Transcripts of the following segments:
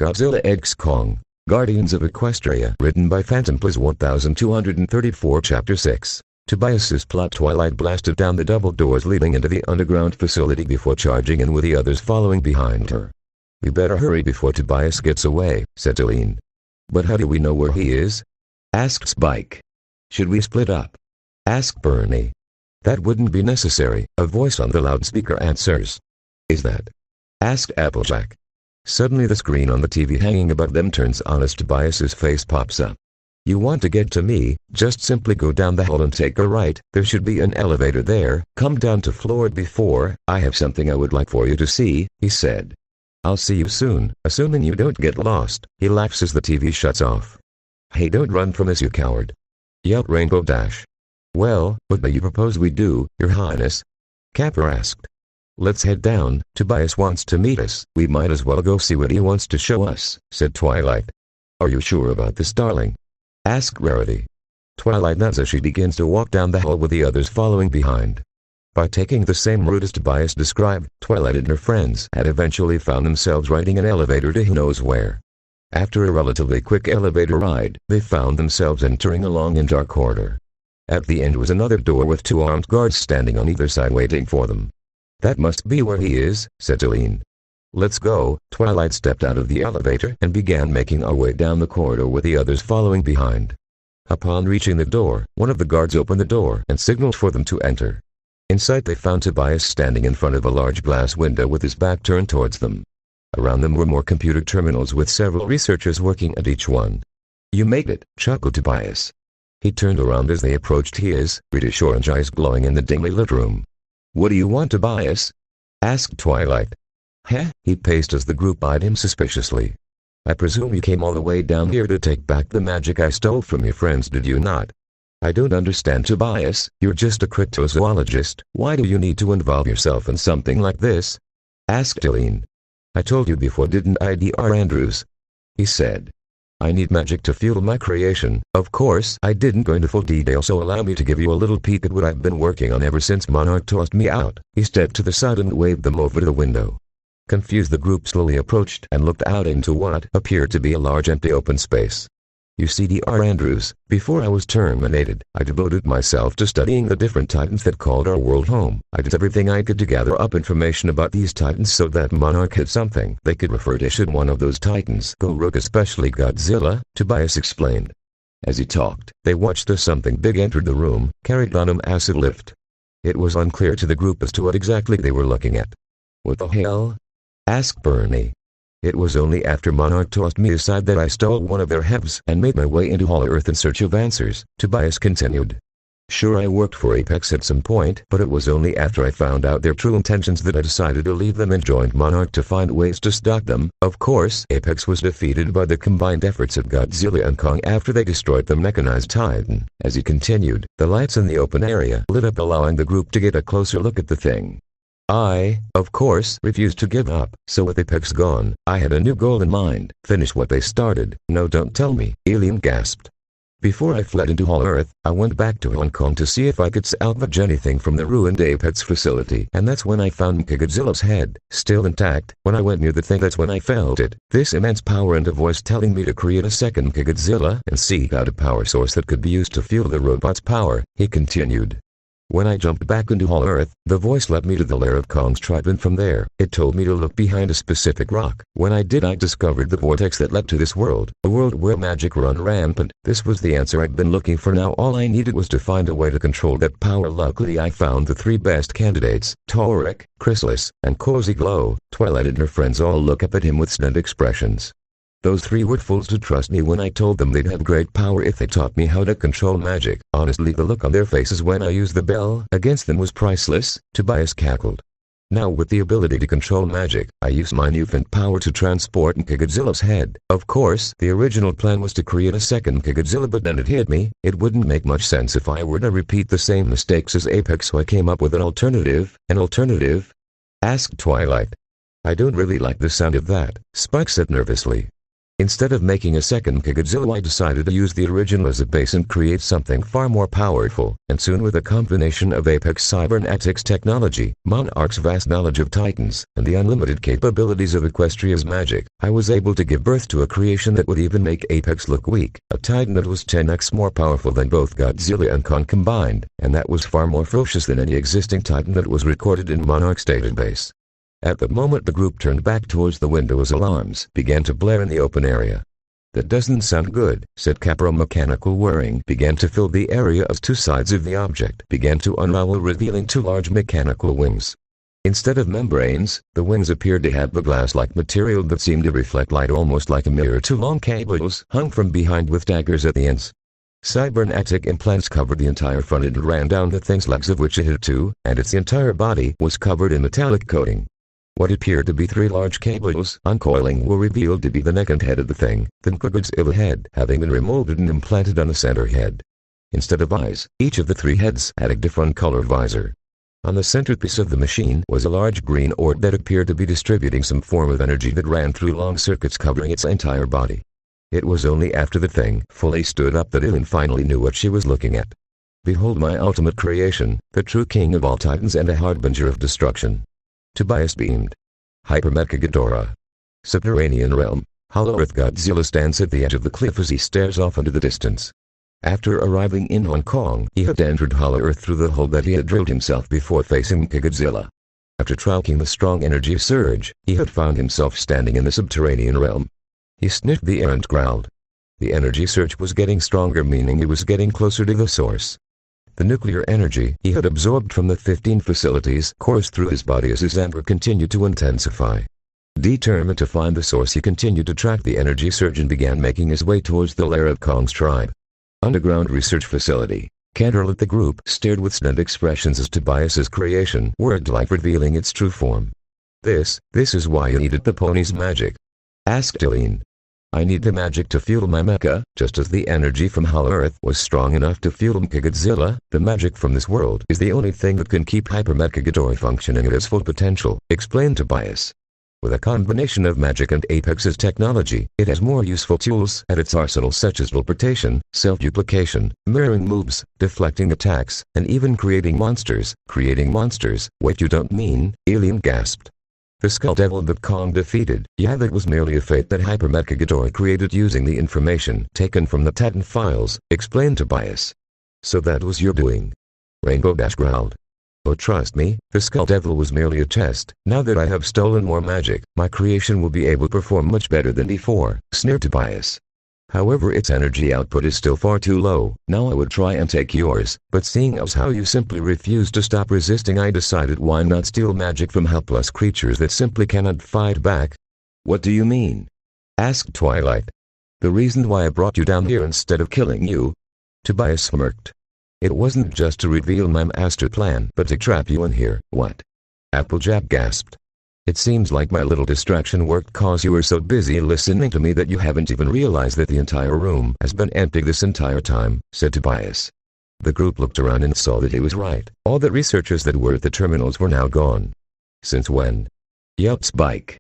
Godzilla x Kong, Guardians of Equestria. Written by Phantom Plus 1234. Chapter 6. Tobias's plot. Twilight blasted down the double doors leading into the underground facility before charging in with the others following behind her. "We better hurry before Tobias gets away," said Celine. "But how do we know where he is?" asked Spike. "Should we split up?" asked Bernie. "That wouldn't be necessary," a voice on the loudspeaker answers. "Is that?" asked Applejack. Suddenly the screen on the TV hanging above them turns on as Tobias's face pops up. "You want to get to me, just simply go down the hall and take a right, there should be an elevator there, come down to floor before, I have something I would like for you to see," he said. "I'll see you soon, assuming you don't get lost," he laughs as the TV shuts off. "Hey, don't run from us, you coward," yelled Rainbow Dash. "Well, what do you propose we do, your highness?" Capper asked. "Let's head down, Tobias wants to meet us." "We might as well go see what he wants to show us," said Twilight. "Are you sure about this, darling?" asked Rarity. Twilight nods as she begins to walk down the hall with the others following behind. By taking the same route as Tobias described, Twilight and her friends had eventually found themselves riding an elevator to who knows where. After a relatively quick elevator ride, they found themselves entering a long and dark corridor. At the end was another door with two armed guards standing on either side waiting for them. "That must be where he is," said Celine. "Let's go." Twilight stepped out of the elevator and began making our way down the corridor with the others following behind. Upon reaching the door, one of the guards opened the door and signaled for them to enter. Inside they found Tobias standing in front of a large glass window with his back turned towards them. Around them were more computer terminals with several researchers working at each one. "You made it," chuckled Tobias. He turned around as they approached, his reddish orange eyes glowing in the dimly lit room. "What do you want, Tobias?" asked Twilight. "Heh?" he paced as the group eyed him suspiciously. "I presume you came all the way down here to take back the magic I stole from your friends, did you not?" "I don't understand, Tobias, you're just a cryptozoologist, why do you need to involve yourself in something like this?" asked Celine. "I told you before, didn't I, Dr. Andrews?" he said. "I need magic to fuel my creation. Of course I didn't go into full detail, so allow me to give you a little peek at what I've been working on ever since Monarch tossed me out." He stepped to the side and waved them over to the window. Confused, the group slowly approached and looked out into what appeared to be a large empty open space. "You see, Dr. Andrews, before I was terminated, I devoted myself to studying the different titans that called our world home. I did everything I could to gather up information about these titans so that Monarch had something they could refer to should one of those titans go rogue, especially Godzilla," Tobias explained. As he talked, they watched as something big entered the room, carried on an acid lift. It was unclear to the group as to what exactly they were looking at. "What the hell?" asked Bernie. "It was only after Monarch tossed me aside that I stole one of their halves and made my way into Hollow Earth in search of answers," Tobias continued. "Sure, I worked for Apex at some point, but it was only after I found out their true intentions that I decided to leave them and joined Monarch to find ways to stop them. Of course, Apex was defeated by the combined efforts of Godzilla and Kong after they destroyed the mechanized titan." As he continued, the lights in the open area lit up, allowing the group to get a closer look at the thing. "I, of course, refused to give up, so with Apex gone, I had a new goal in mind, finish what they started." "No, don't tell me," Alien gasped. "Before I fled into Hollow Earth, I went back to Hong Kong to see if I could salvage anything from the ruined Apex facility, and that's when I found Godzilla's head, still intact. When I went near the thing, that's when I felt it, this immense power and a voice telling me to create a second Godzilla and seek out a power source that could be used to fuel the robot's power," he continued. "When I jumped back into Hollow Earth, the voice led me to the lair of Kong's tribe, and from there, it told me to look behind a specific rock. When I did, I discovered the vortex that led to this world, a world where magic run rampant. This was the answer I'd been looking for. Now all I needed was to find a way to control that power. Luckily I found the three best candidates, Torek, Chrysalis, and Cozy Glow." Twilight and her friends all look up at him with stunned expressions. "Those three were fools to trust me when I told them they'd have great power if they taught me how to control magic. Honestly, the look on their faces when I used the bell against them was priceless," Tobias cackled. "Now with the ability to control magic, I use my newfound power to transport Godzilla's head. Of course, the original plan was to create a second Godzilla, but then it hit me, it wouldn't make much sense if I were to repeat the same mistakes as Apex, so I came up with an alternative." "An alternative?" asked Twilight. "I don't really like the sound of that," Spike said nervously. Instead of making a second Godzilla, I decided to use the original as a base and create something far more powerful, and soon with a combination of Apex Cybernetics technology, Monarch's vast knowledge of Titans, and the unlimited capabilities of Equestria's magic, I was able to give birth to a creation that would even make Apex look weak, a Titan that was 10x more powerful than both Godzilla and Kong combined, and that was far more ferocious than any existing Titan that was recorded in Monarch's database. At the moment the group turned back towards the window as alarms began to blare in the open area. "That doesn't sound good," said Capro. Mechanical whirring began to fill the area as two sides of the object began to unravel, revealing two large mechanical wings. Instead of membranes, the wings appeared to have a glass-like material that seemed to reflect light almost like a mirror. Two long cables hung from behind with daggers at the ends. Cybernetic implants covered the entire front and ran down the thing's legs, of which it had two, and its entire body was covered in metallic coating. What appeared to be three large cables uncoiling were revealed to be the neck and head of the thing, the Godzilla head having been remolded and implanted on the center head. Instead of eyes, each of the three heads had a different color visor. On the centerpiece of the machine was a large green orb that appeared to be distributing some form of energy that ran through long circuits covering its entire body. It was only after the thing fully stood up that Eileen finally knew what she was looking at. "Behold my ultimate creation, the true king of all Titans and a harbinger of destruction." Tobias beamed. Hypermecha Ghidorah. Subterranean realm. Hollow Earth. Godzilla stands at the edge of the cliff as he stares off into the distance. After arriving in Hong Kong, he had entered Hollow Earth through the hole that he had drilled himself before facing Godzilla. After tracking the strong energy surge, he had found himself standing in the subterranean realm. He sniffed the air and growled. The energy surge was getting stronger, meaning he was getting closer to the source. The nuclear energy he had absorbed from the 15 facilities coursed through his body as his anger continued to intensify. Determined to find the source, he continued to track the energy surge and began making his way towards the lair of Kong's tribe. Underground research facility. Cantor at the group stared with stunned expressions as Tobias's creation worked, like revealing its true form. This is why you needed the pony's magic?" asked Eileen. "I need the magic to fuel my mecha, just as the energy from Hollow Earth was strong enough to fuel Godzilla. The magic from this world is the only thing that can keep Hypermecha Ghidorah functioning at its full potential," explained Tobias. "With a combination of magic and Apex's technology, it has more useful tools at its arsenal, such as teleportation, self-duplication, mirroring moves, deflecting attacks, and even creating monsters." "Creating monsters? Wait, you don't mean?" Eileen gasped. "The Skull Devil that Kong defeated, yeah, that was merely a fate that Hypermecha Ghidorah created using the information taken from the Titan files," explained Tobias. "So that was your doing?" Rainbow Dash growled. "Oh, trust me, the Skull Devil was merely a test. Now that I have stolen more magic, my creation will be able to perform much better than before," sneered Tobias. "However, its energy output is still far too low. Now I would try and take yours, but seeing as how you simply refuse to stop resisting, I decided why not steal magic from helpless creatures that simply cannot fight back." "What do you mean?" asked Twilight. "The reason why I brought you down here instead of killing you." Tobias smirked. "It wasn't just to reveal my master plan, but to trap you in here." "What?" Applejack gasped. "It seems like my little distraction worked, cause you were so busy listening to me that you haven't even realized that the entire room has been empty this entire time," said Tobias. The group looked around and saw that he was right. All the researchers that were at the terminals were now gone. "Since when?" "Yup, Spike.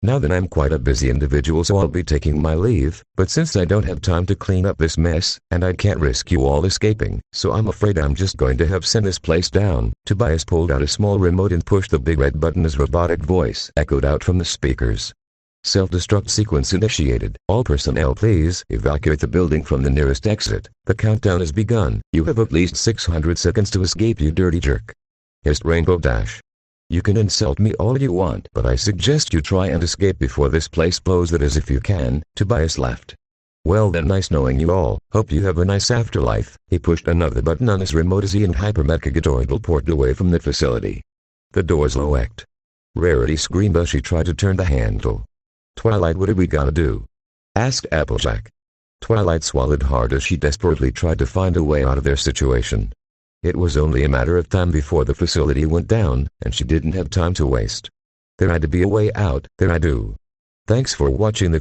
Now that I'm quite a busy individual, so I'll be taking my leave, but since I don't have time to clean up this mess, and I can't risk you all escaping, so I'm afraid I'm just going to have sent this place down." Tobias pulled out a small remote and pushed the big red button. His robotic voice echoed out from the speakers. "Self-destruct sequence initiated. All personnel please evacuate the building from the nearest exit. The countdown has begun. You have at least 600 seconds to escape, you dirty jerk," hissed Rainbow Dash. "You can insult me all you want, but I suggest you try and escape before this place blows it as if you can," Tobias laughed. "Well then, nice knowing you all. Hope you have a nice afterlife." He pushed another button on his remote as he and Hypermecha Ghidorah teleported away from the facility. The doors locked. Rarity screamed as she tried to turn the handle. "Twilight, what are we gonna do?" asked Applejack. Twilight swallowed hard as she desperately tried to find a way out of their situation. It was only a matter of time before the facility went down, and she didn't have time to waste. There had to be a way out. There I do. Thanks for watching the